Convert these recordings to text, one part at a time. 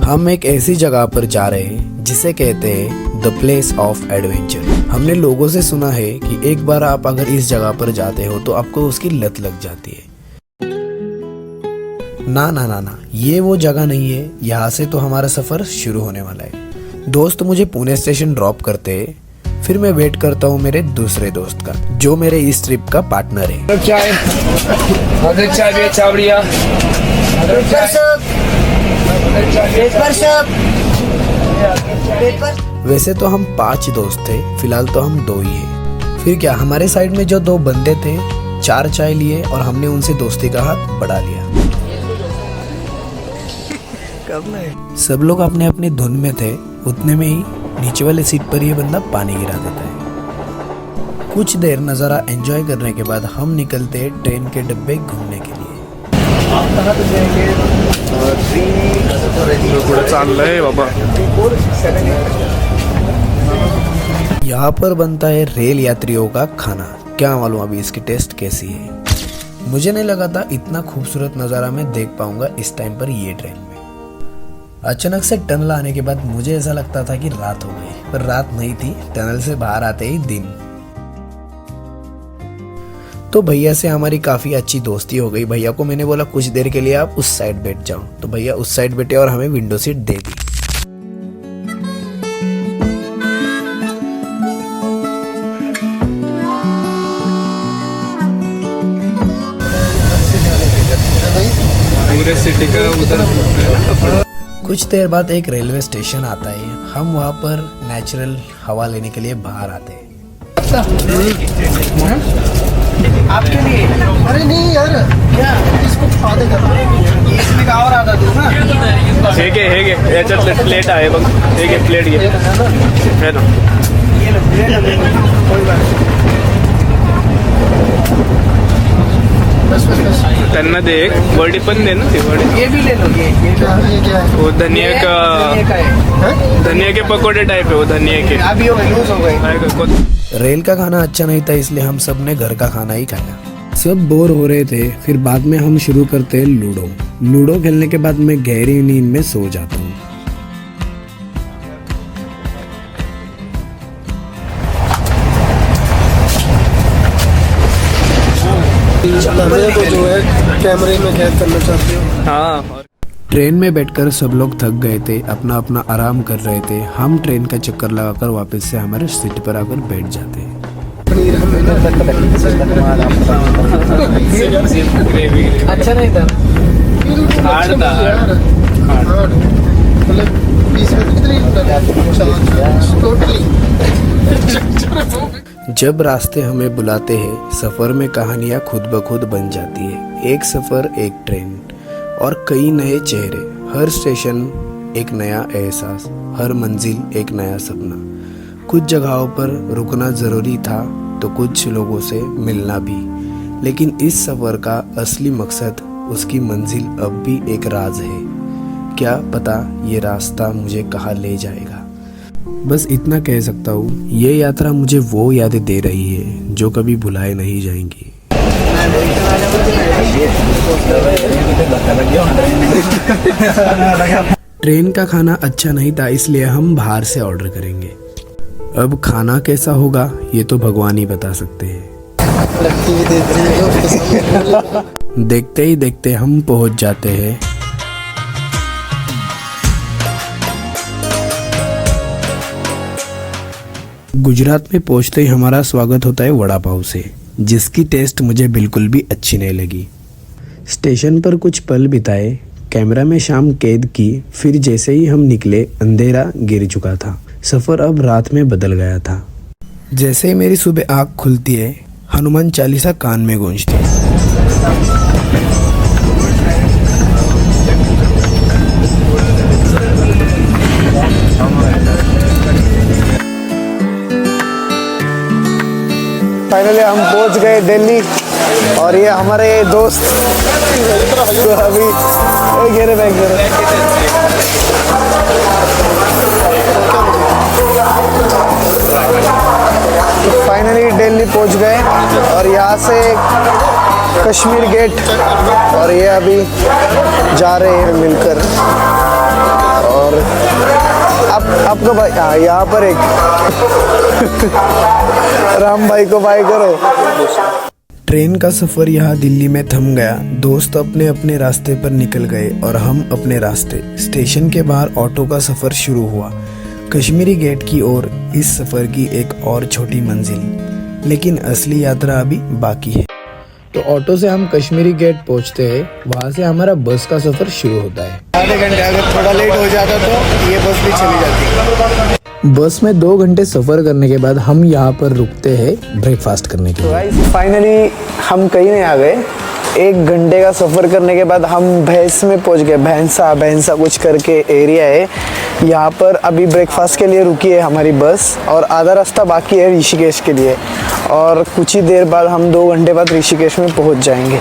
हम एक ऐसी जगह पर जा रहे हैं जिसे कहते हैं द प्लेस ऑफ एडवेंचर। हमने लोगों से सुना है कि एक बार आप अगर इस जगह पर जाते हो तो आपको उसकी लत लग जाती है। ना ना ना ना, ये वो जगह नहीं है। यहाँ से तो हमारा सफर शुरू होने वाला है। दोस्त मुझे पुणे स्टेशन ड्रॉप करते हैं, फिर मैं वेट करता हूँ मेरे दूसरे दोस्त का, जो मेरे इस ट्रिप का पार्टनर है। वैसे तो हम 5 दोस्त थे, फिलहाल तो हम 2 ही हैं। फिर क्या, हमारे साइड में जो 2 बंदे थे 4 चाय लिए और हमने उनसे दोस्ती का हाथ बढ़ा लिया। सब लोग अपने अपने धुन में थे, उतने में ही नीचे वाले सीट पर ये बंदा पानी गिरा देता है। कुछ देर नज़ारा एंजॉय करने के बाद हम निकलते हैं ट्रेन के डब्बे घूमने के लिए। यहाँ पर बनता है रेल यात्रियों का खाना। क्या मालूम अभी इसकी टेस्ट कैसी है। मुझे नहीं लगा था इतना खूबसूरत नज़ारा मैं देख पाऊंगा इस टाइम पर ये ट्रेन में। अचानक से टनल आने के बाद मुझे ऐसा लगता था कि रात हो गई, पर रात नहीं थी। टनल से बाहर आते ही दिन। तो भैया से हमारी काफी अच्छी दोस्ती हो गई। भैया को मैंने बोला कुछ देर के लिए आप उस साइड बैठ जाओ, तो भैया उस साइड बैठे और हमें विंडो सीट दे दी। पूरे सिटी का उधर। कुछ देर बाद एक रेलवे स्टेशन आता है। हम वहाँ पर नेचुरल हवा लेने के लिए बाहर आते हैं। आपके लिए? अरे नहीं यार, क्या इसको फादे कर इसमें का और आता तू ना। हेगे याच्यात प्लेट आहे बघ, हेगे प्लेट घे है ना, ये लो प्लेट, कोई बात नहीं। बस त्यांना दे एक वडी पण दे ना, ती वडी ये भी ले लो। ये क्या है? वो धनिया के पकोड़े टाइप है, वो धनिया के। अभी हो लूज हो गए। रेल का खाना अच्छा नहीं था, इसलिए हम सब ने घर का खाना ही खाया। सब बोर हो रहे थे, फिर बाद में हम शुरू करते हैं लूडो। लूडो खेलने के बाद मैं गहरी नींद में सो जाता हूँ। तो जो है कैमरे में कैद करना चाहते हो। हाँ। ट्रेन में बैठकर सब लोग थक गए थे, अपना अपना आराम कर रहे थे। हम ट्रेन का चक्कर लगाकर वापस से हमारे सीट पर आकर बैठ जाते हैं। अच्छा नहीं था, जब रास्ते हमें बुलाते हैं, सफर में कहानियां खुद ब खुद बन जाती है। एक सफर, एक ट्रेन और कई नए चेहरे। हर स्टेशन एक नया एहसास, हर मंजिल एक नया सपना। कुछ जगहों पर रुकना ज़रूरी था तो कुछ लोगों से मिलना भी, लेकिन इस सफ़र का असली मकसद, उसकी मंजिल अब भी एक राज है। क्या पता ये रास्ता मुझे कहाँ ले जाएगा। बस इतना कह सकता हूँ, ये यात्रा मुझे वो यादें दे रही है जो कभी भुलाए नहीं जाएंगी। ट्रेन का खाना अच्छा नहीं था, इसलिए हम बाहर से ऑर्डर करेंगे। अब खाना कैसा होगा ये तो भगवान ही बता सकते हैं। देखते ही देखते हम पहुंच जाते हैं गुजरात में। पहुंचते ही हमारा स्वागत होता है वड़ा पाव से, जिसकी टेस्ट मुझे बिल्कुल भी अच्छी नहीं लगी। स्टेशन पर कुछ पल बिताए, कैमरा में शाम कैद की। फिर जैसे ही हम निकले, अंधेरा गिर चुका था। सफ़र अब रात में बदल गया था। जैसे ही मेरी सुबह आँख खुलती है, हनुमान चालीसा कान में गूंजती है। फाइनली हम पहुंच गए दिल्ली, और ये हमारे दोस्त तो अभी घेरे बैग फाइनली दिल्ली पहुंच गए, और यहाँ से कश्मीर गेट, और ये अभी जा रहे हैं मिलकर। और आपका भाई यहाँ पर एक राम भाई को बाय करो। ट्रेन का सफ़र यहाँ दिल्ली में थम गया। दोस्त अपने अपने रास्ते पर निकल गए और हम अपने रास्ते। स्टेशन के बाहर ऑटो का सफ़र शुरू हुआ, कश्मीरी गेट की ओर। इस सफ़र की एक और छोटी मंजिल, लेकिन असली यात्रा अभी बाकी है। तो ऑटो से हम कश्मीरी गेट पहुँचते हैं, वहाँ से हमारा बस का सफ़र शुरू होता है। आधे घंटे अगर थोड़ा लेट हो जाता तो ये बस भी चली जाती। बस में 2 घंटे सफ़र करने के बाद हम यहाँ पर रुकते हैं ब्रेकफास्ट करने के लिए। फाइनली हम कहीं नहीं आ गए। 1 घंटे का सफ़र करने के बाद हम भैंस में पहुँच गए। भैंसा कुछ करके एरिया है यहाँ पर। अभी ब्रेकफास्ट के लिए रुकी है हमारी बस और आधा रास्ता बाकी है ऋषिकेश के लिए, और कुछ ही देर बाद हम 2 घंटे बाद ऋषिकेश में पहुँच जाएंगे।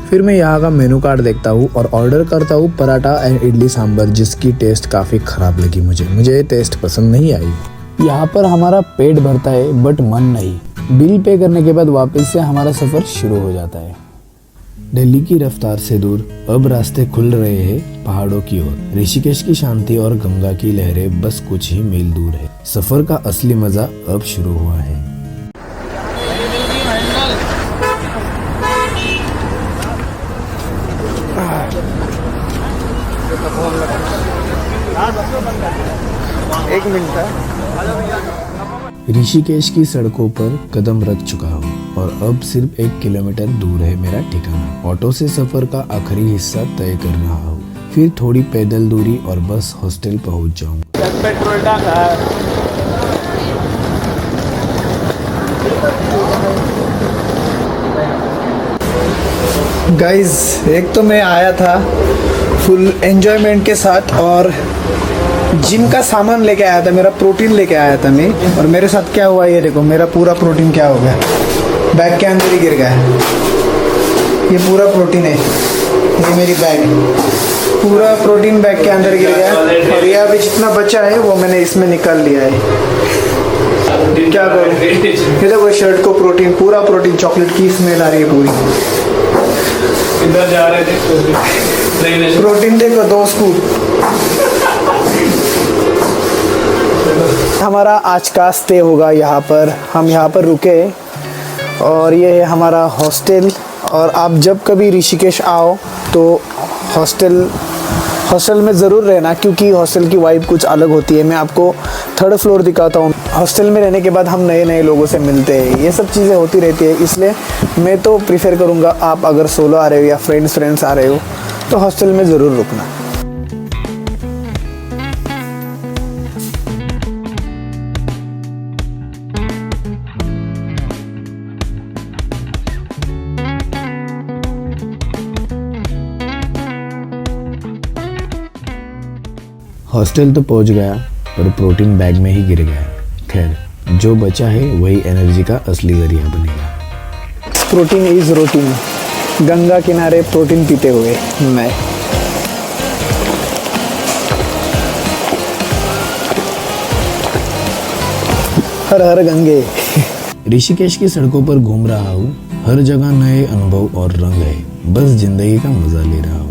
फिर मैं यहाँ का मेनू कार्ड देखता हूँ और ऑर्डर करता हूँ पराठा एंड इडली सांभर, जिसकी टेस्ट काफ़ी ख़राब लगी मुझे ये टेस्ट पसंद नहीं आई। यहाँ पर हमारा पेट भरता है बट मन नहीं। बिल पे करने के बाद वापस से हमारा सफ़र शुरू हो जाता है। दिल्ली की रफ्तार से दूर अब रास्ते खुल रहे हैं पहाड़ों की ओर। ऋषिकेश की शांति और गंगा की लहरें बस कुछ ही मील दूर है। सफ़र का असली मज़ा अब शुरू हुआ है। एक मिनट। ऋषिकेश की सड़कों पर कदम रख चुका हूँ और अब सिर्फ 1 किलोमीटर दूर है मेरा ठिकाना। ऑटो से सफर का आखिरी हिस्सा तय कर रहा हूँ, फिर थोड़ी पैदल दूरी और बस हॉस्टल पहुँच जाऊँगा। पेट्रोल डाला। गाइज, एक तो मैं आया था फुल एंजॉयमेंट के साथ और जिम का सामान लेके आया था, मेरा प्रोटीन लेके आया था मैं। और मेरे साथ क्या हुआ ये देखो, मेरा पूरा प्रोटीन क्या हो गया, बैग के अंदर ही गिर गया। ये पूरा प्रोटीन है, ये मेरी बैग, पूरा प्रोटीन बैग के अंदर गिर गया। और ये अभी जितना बचा है वो मैंने इसमें निकाल लिया है। क्या करूँ, ये देखो शर्ट को प्रोटीन, पूरा प्रोटीन, चॉकलेट की स्मेल आ रही है पूरी। इधर जा रहे थे प्रोटीन देखो 2 स्कूप। हमारा आज का स्टे होगा यहाँ पर, हम यहाँ पर रुके और ये है हमारा हॉस्टल। और आप जब कभी ऋषिकेश आओ तो हॉस्टल में ज़रूर रहना, क्योंकि हॉस्टल की वाइब कुछ अलग होती है। मैं आपको 3rd फ्लोर दिखाता हूँ। हॉस्टल में रहने के बाद हम नए नए लोगों से मिलते हैं, ये सब चीज़ें होती रहती है। इसलिए मैं तो प्रीफर करूँगा आप अगर सोलो आ रहे हो या फ्रेंड्स आ रहे हो तो हॉस्टल में ज़रूर रुकना। हॉस्टल तो पहुंच गया पर प्रोटीन बैग में ही गिर गया। खैर, जो बचा है वही एनर्जी का असली जरिया बनेगा। प्रोटीन इज रूटीन, गंगा किनारे प्रोटीन पीते हुए मैं। हर हर गंगे। ऋषिकेश की सड़कों पर घूम रहा हूँ, हर जगह नए अनुभव और रंग है। बस जिंदगी का मजा ले रहा हूँ।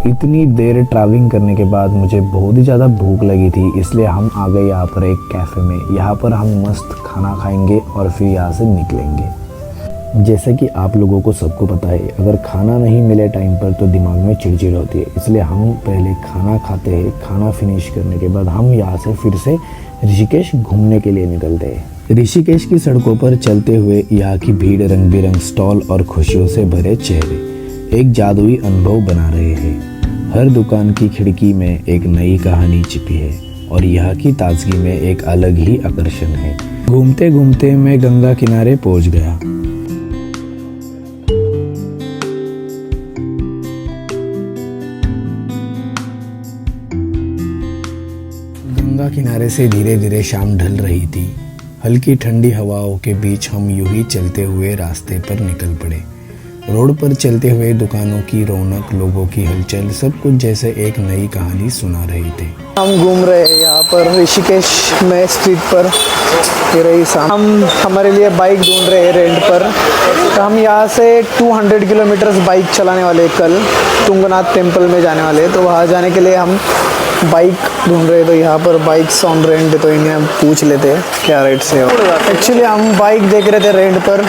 इतनी देर ट्रैवलिंग करने के बाद मुझे बहुत ही ज़्यादा भूख लगी थी, इसलिए हम आ गए यहाँ पर एक कैफ़े में। यहाँ पर हम मस्त खाना खाएंगे और फिर यहाँ से निकलेंगे। जैसा कि आप लोगों को सबको पता है, अगर खाना नहीं मिले टाइम पर तो दिमाग में चिड़चिड़ होती है, इसलिए हम पहले खाना खाते हैं। खाना फिनिश करने के बाद हम यहाँ से फिर से ऋषिकेश घूमने के लिए निकलते हैं। ऋषिकेश की सड़कों पर चलते हुए यहाँ की भीड़, रंग बिरंग स्टॉल और खुशियों से भरे चेहरे एक जादुई अनुभव बना रहे हैं। हर दुकान की खिड़की में एक नई कहानी छिपी है और यहाँ की ताजगी में एक अलग ही आकर्षण है। घूमते घूमते मैं गंगा किनारे पहुँच गया। गंगा किनारे से धीरे धीरे शाम ढल रही थी। हल्की ठंडी हवाओं के बीच हम यूं ही चलते हुए रास्ते पर निकल पड़े। रोड पर चलते हुए दुकानों की रौनक, लोगों की हलचल, सब कुछ जैसे एक नई कहानी सुना रही थी। हम घूम रहे हैं यहाँ पर ऋषिकेश में स्ट्रीट पर। ये रही हम हमारे लिए बाइक ढूंढ रहे हैं रेंट पर। तो हम यहाँ से 200 किलोमीटर्स बाइक चलाने वाले हैं कल, तुंगनाथ टेम्पल में जाने वाले हैं। तो वहाँ जाने के लिए हम बाइक ढूंढ रहे हैं। तो यहाँ पर बाइक्स ऑन रेंट है, तो इन्हें हम पूछ लेते हैं क्या रेट से। एक्चुअली हम बाइक देख रहे थे रेंट पर,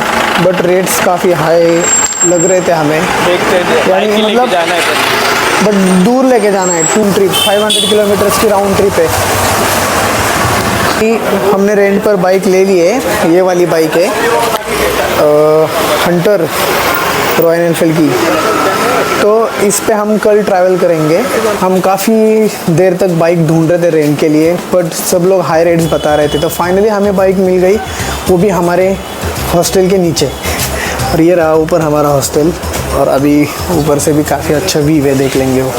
बट रेट्स काफ़ी हाई लग रहे थे हमें। देखते थे यानी मतलब जाना है बट दूर लेके जाना है, टू ट्रिप 500 किलोमीटर्स की राउंड ट्रिप है। हमने रेंट पर बाइक ले ली है, ये वाली बाइक है हंटर रॉयल एनफील्ड की। तो इस पे हम कल ट्रैवल करेंगे। हम काफ़ी देर तक बाइक ढूंढ रहे थे रेंट के लिए, बट सब लोग हाई रेट्स बता रहे थे। तो फाइनली हमें बाइक मिल गई, वो भी हमारे हॉस्टल के नीचे। और ये रहा ऊपर हमारा हॉस्टल, और अभी ऊपर से भी काफ़ी अच्छा व्यू है, देख लेंगे वो।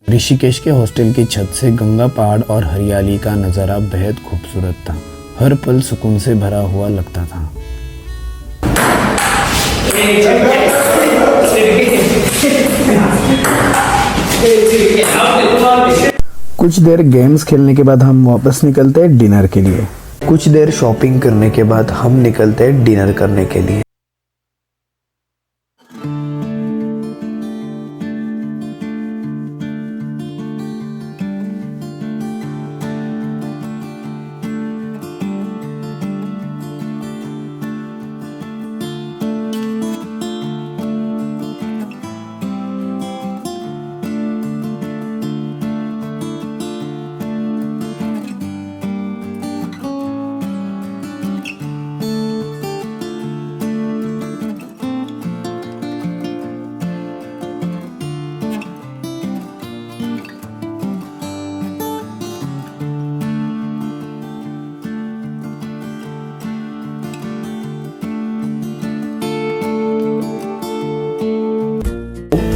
ऋषिकेश के हॉस्टल की छत से गंगा पहाड़ और हरियाली का नज़ारा बेहद खूबसूरत था। हर पल सुकून से भरा हुआ लगता था। कुछ देर गेम्स खेलने के बाद हम वापस निकलते हैं डिनर के लिए। कुछ देर शॉपिंग करने के बाद हम निकलते हैं डिनर करने के लिए।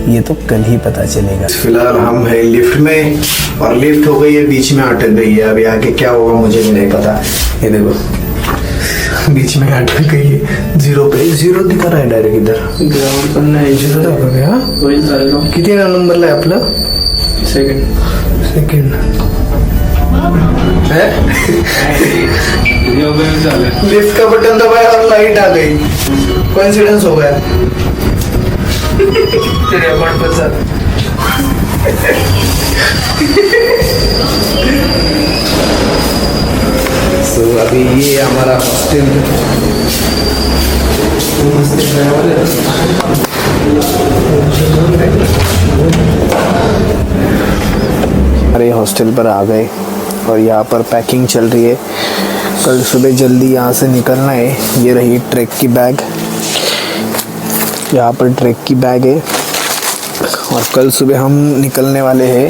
ये तो कल ही पता चलेगा। फिलहाल हम है लिफ्ट में, और लिफ्ट हो गई है, बीच में अटक गई है। अभी आगे क्या होगा मुझे भी नहीं पता। ये देखो बीच में अटक गई है, जीरो पे, जीरो दिखा रहा है डायरेक्ट इधर। ग्राउंड पर नाही जीरो दाखव गया। होईल चालेल। किती नंबरला आहे आपलं? सेकंड है। लिफ्ट का बटन दबाया और लाइट आ गई। कोइंसिडेंस हो गया। तेरे अकाउंट पर सर। सो अभी ये हमारा हॉस्टल अरे हॉस्टल पर आ गए, और यहाँ पर पैकिंग चल रही है। कल सुबह जल्दी यहाँ से निकलना है। ये रही ट्रैक की बैग, यहाँ पर ट्रैक की बैग है, और कल सुबह हम निकलने वाले हैं।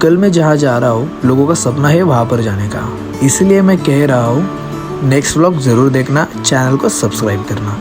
कल मैं जहाँ जा रहा हूँ, लोगों का सपना है वहाँ पर जाने का, इसलिए मैं कह रहा हूँ नेक्स्ट व्लॉग ज़रूर देखना, चैनल को सब्सक्राइब करना।